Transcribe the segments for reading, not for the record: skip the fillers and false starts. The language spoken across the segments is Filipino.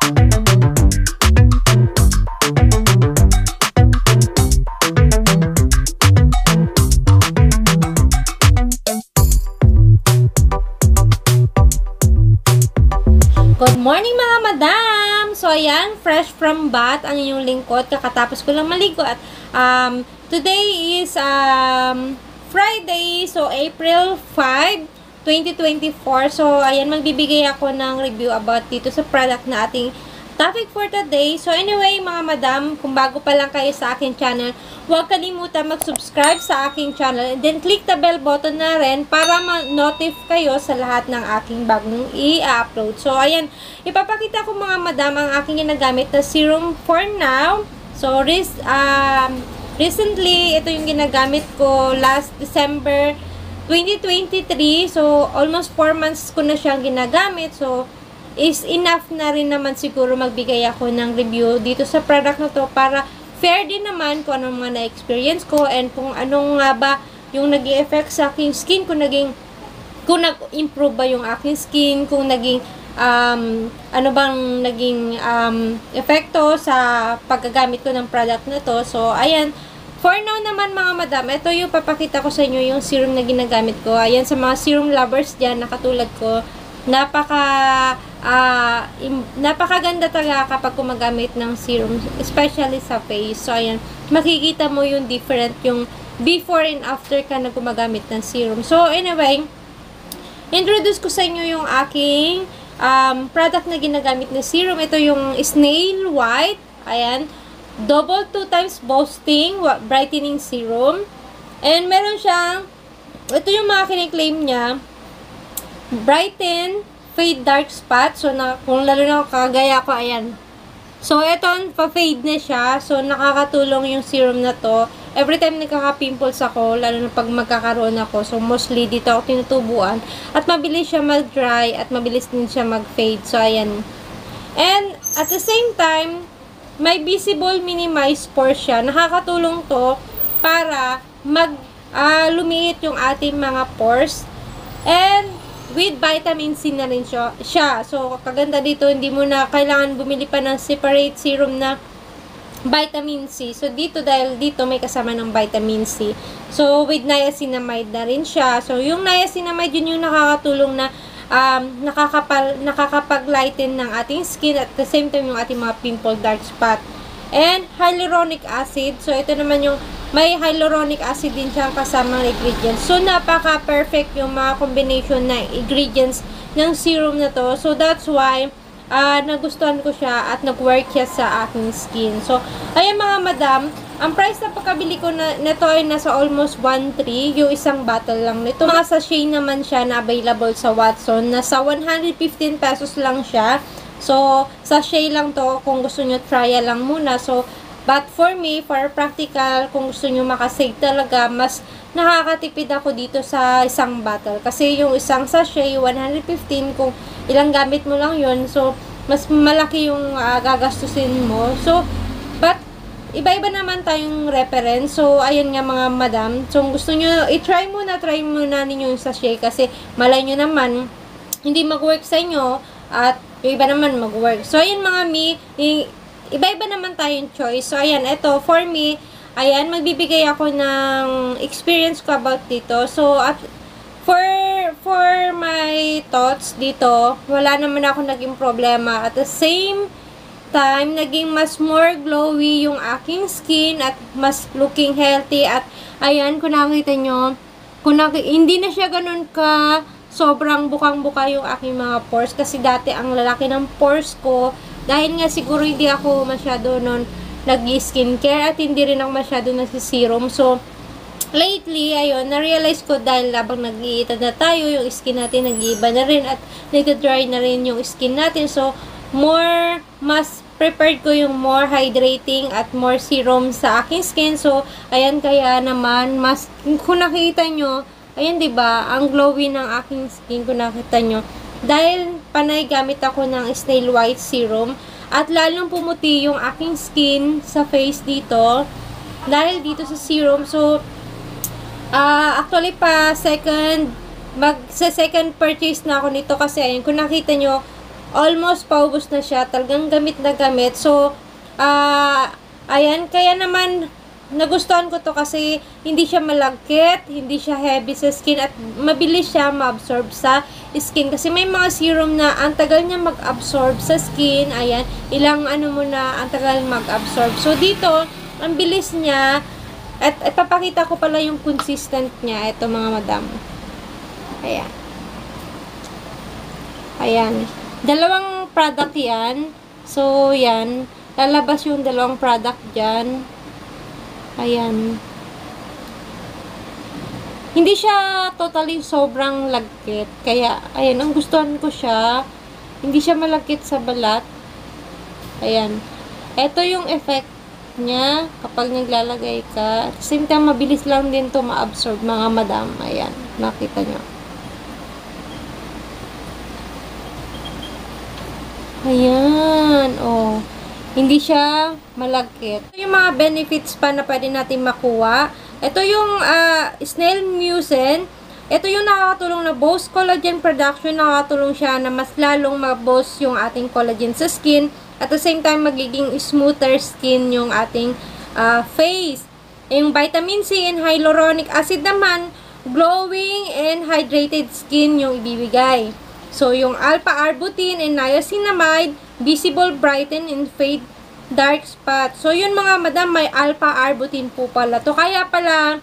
Good morning mga madam! So ayan, fresh from bath ang inyong lingkod. Kakatapos ko lang maligo at today is Friday, so April 5, 2024. So ayan, magbibigay ako ng review about dito sa product na ating topic for today. So anyway mga madam, kung bago pa lang kayo sa aking channel, huwag kalimutan mag-subscribe sa aking channel and then click the bell button na rin para ma-notify kayo sa lahat ng aking bagong i-upload. So ayan, ipapakita ko mga madam ang aking ginagamit na serum for now. So recently, ito yung ginagamit ko last December 2023. So almost 4 months ko na siyang ginagamit. So is enough na rin naman siguro magbigay ako ng review dito sa product na to para fair din naman kung anong mga na-experience ko and kung anong nga ba yung naging effect sa aking skin, kung nag-improve ba yung aking skin, kung naging ano bang naging epekto sa paggagamit ko ng product na to. So ayan, for now naman mga madam, ito yung papakita ko sa inyo yung serum na ginagamit ko. Ayan, sa mga serum lovers dyan na katulad ko, napakaganda talaga kapag gumagamit ng serum, especially sa face. So ayan, makikita mo yung different, yung before and after ka na gumagamit ng serum. So anyway, introduce ko sa inyo yung aking product na ginagamit na serum. Ito yung Snail White. Ayan, double 2 times boosting brightening serum. And meron siyang, ito yung mga kiniklaim niya, brighten, fade dark spot. So, kung lalo na kagaya ko, ayan. So, ito, pa-fade na siya. So, nakakatulong yung serum na to. Every time nagkaka-pimples ako, lalo na pag magkakaroon ako. So, mostly dito ako tinutubuan. At mabilis siya mag-dry at mabilis din siya mag-fade. So, ayan. And, at the same time, may visible minimize pores siya. Nakakatulong to para lumiit yung ating mga pores. And, with vitamin C na rin siya. So, kaganda dito, hindi mo na kailangan bumili pa ng separate serum na vitamin C. So, dito, dahil dito may kasama ng vitamin C. So, with niacinamide na rin siya. So, yung niacinamide, yun yung nakakatulong na nakakapag-lighten ng ating skin at the same time yung ating mga pimple, dark spot. And hyaluronic acid. So, ito naman yung may hyaluronic acid din siyang kasamang ingredients. So, napaka-perfect yung mga combination na ingredients ng serum na to. So, that's why nagustuhan ko siya at nag-work siya sa aking skin. So, ayan mga madam, ang price na pagkabili ko nito ay nasa almost 1.3, yung isang bottle lang nito. Mga sachet naman siya na available sa Watson. Nasa 115 pesos lang siya. So, sachet lang to kung gusto nyo trial lang muna. So, but for me, for practical, kung gusto nyo makasave talaga, mas nakakatipid ako dito sa isang bottle. Kasi yung isang sachet, 115, kung ilang gamit mo lang yun, so, mas malaki yung gagastusin mo. So, but, iba-iba naman tayong reference. So, ayun nga mga madam. So, kung gusto nyo, try muna ninyo yung sachet. Kasi, malay nyo naman, hindi mag-work sa inyo, at yung iba naman mag-work. So, ayun mga iba-iba naman tayong choice. So, ayan, ito, for me, ayan, magbibigay ako ng experience ko about dito. So, at for my thoughts dito, wala naman ako naging problema. At the same time, naging mas more glowy yung aking skin at mas looking healthy. At, ayan, kung nakita nyo, hindi na siya ganun ka sobrang bukang-buka yung aking mga pores. Kasi dati, ang lalaki ng pores ko, dahil nga siguro hindi ako masyado nun nag-skincare at hindi rin ako masyado nagsiserum. So, lately, ayun, na-realize ko dahil labang nag-iitad na tayo, yung skin natin nag-iiba na rin at nag-dry na rin yung skin natin. So, mas prepared ko yung more hydrating at more serum sa aking skin. So, ayan, kaya naman, kung nakita nyo, ayan, diba, ang glowy ng aking skin, kung nakita nyo, dahil panay gamit ako ng Snail White Serum at lalong pumuti yung aking skin sa face dito dahil dito sa serum. So, actually second purchase na ako nito kasi ayun, kung nakita nyo, almost paubos na siya. Talagang gamit na gamit. So, ayan, kaya naman nagustuhan ko to kasi hindi siya malagkit, hindi siya heavy sa skin at mabilis siya ma-absorb sa skin kasi may mga serum na ang tagal niya mag-absorb sa skin. Ayan, ilang ano mo na ang tagal mag-absorb. So dito, ang bilis niya at papakita ko pala yung consistent niya. Ito mga madam. Ayan. Ayan. Dalawang product yan. So, yan. Lalabas yung dalawang product dyan. Ayan. Hindi siya totally sobrang lagkit. Kaya, ayan, ang gustuhan ko siya. Hindi siya malagkit sa balat. Ayan. Ito yung effect niya kapag naglalagay ka. At same time, mabilis lang din to ma-absorb, mga madam. Ayan. Nakita nyo. Ayan. Oh. Hindi siya malagkit. Ito yung mga benefits pa na pwede natin makuha. Ito yung snail mucin. Ito yung nakakatulong na boost collagen production. Nakakatulong siya na mas lalong ma-boost yung ating collagen sa skin. At the same time, magiging smoother skin yung ating face. Yung vitamin C and hyaluronic acid naman, glowing and hydrated skin yung ibibigay. So, yung alpha-arbutin and niacinamide, visible, brighten, and fade dark spot. So, yun mga madam, may alpha-arbutin po pala to. Kaya pala,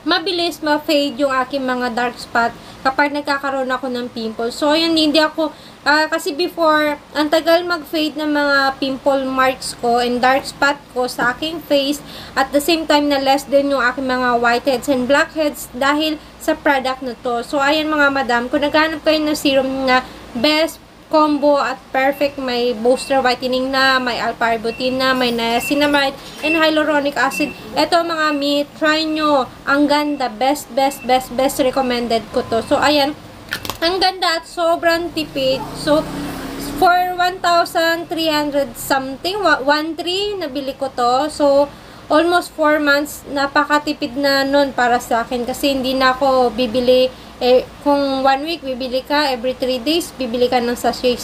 mabilis ma-fade yung aking mga dark spot kapag nagkakaroon ako ng pimple. So, yun, hindi ako, kasi before, ang tagal mag-fade ng mga pimple marks ko and dark spot ko sa aking face. At the same time na less din yung aking mga whiteheads and blackheads dahil sa product na to. So, ayan mga madam, kung naghanap kayo ng serum na best combo at perfect, may booster whitening na, may alpha-arbutin na, may niacinamide and hyaluronic acid. Ito mga mi, try nyo. Ang ganda, best recommended ko to. So, ayan, ang ganda at sobrang tipid. So, for 1,300 something, 1,300 nabili ko to. So, almost 4 months, napakatipid na nun para sa akin kasi hindi na ako bibili. Kung 1 week, bibili ka, every 3 days, bibili ka ng sachet.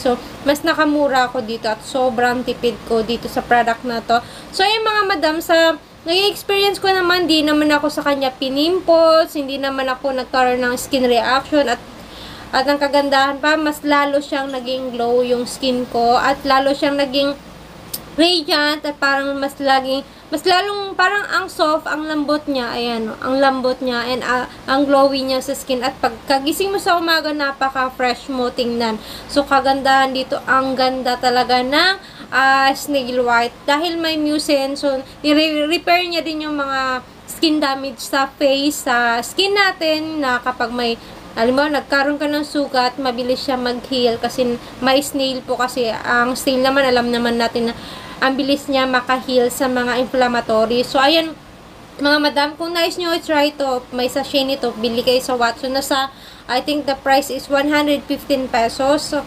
So, mas nakamura ako dito at sobrang tipid ko dito sa product na to. So, ayun mga madam, sa nag-experience ko naman, di naman ako sa kanya pinimples, hindi naman ako nagkaroon ng skin reaction at ang kagandahan pa, mas lalo siyang naging glow yung skin ko at lalo siyang naging radiant at parang mas lalong parang ang soft, ang lambot niya, ayan, ang lambot niya and ang glowy niya sa skin at pagkagising mo sa umaga, napaka-fresh mo tingnan. So, kagandahan dito, ang ganda talaga ng snail white dahil may mucin. So, repair niya din yung mga skin damage sa face, sa skin natin na kapag may alam mo, nagkaroon ka ng sugat, mabilis siya mag-heal kasi may snail po kasi. Ang snail naman, alam naman natin na ang bilis niya maka-heal sa mga inflammatory. So, ayan, mga madam, kung nais nyo try to, may sachet nito, bili kayo sa Watson. Nasa, I think the price is 115 pesos. So,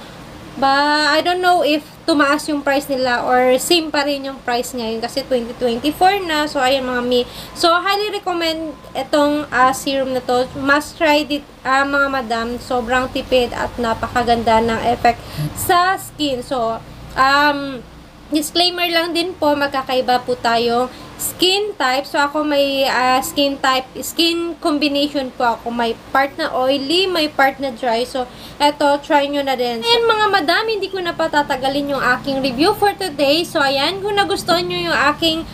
I don't know if tumaas yung price nila or same pa rin yung price ngayon kasi 2024 na. So, ayan mga mi. So, highly recommend itong serum na to. Must try it, mga madam. Sobrang tipid at napakaganda ng effect sa skin. So, disclaimer lang din po, magkakaiba po tayong skin type. So, ako may skin combination po ako. May part na oily, may part na dry. So, eto, try nyo na din. Ayan mga madam, hindi ko na patatagalin yung aking review for today. So, ayan, kung nagustuhan nyo yung aking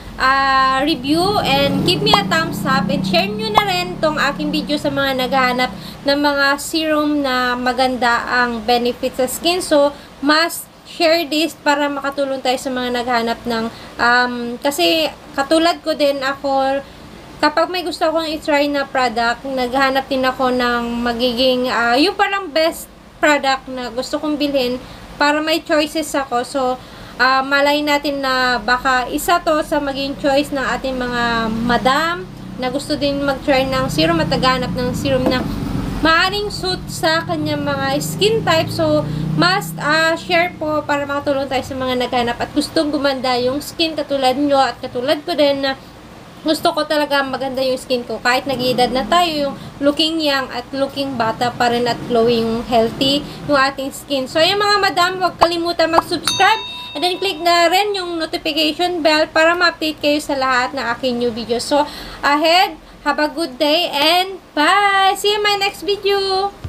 review and give me a thumbs up and share nyo na rin tong aking video sa mga naghahanap ng mga serum na maganda ang benefits sa skin. So, must share this para makatulong tayo sa mga naghanap ng kasi katulad ko din ako, kapag may gusto akong i-try na product, naghanap din ako ng magiging yung parang best product na gusto kong bilhin para may choices ako. So, malay natin na baka isa to sa maging choice ng ating mga madam na gusto din mag-try ng serum at naghanap ng serum na maaring suit sa kanyang mga skin type. So, must share po para makatulong tayo sa mga naghanap at gustong gumanda yung skin katulad nyo at katulad ko din na gusto ko talaga maganda yung skin ko. Kahit nag-edad na tayo, yung looking young at looking bata pa rin at glowing, healthy yung ating skin. So, yung mga madam, huwag kalimutan mag-subscribe and then click na rin yung notification bell para ma-update kayo sa lahat ng aking new videos. So, ahead, have a good day and bye! See you in my next video!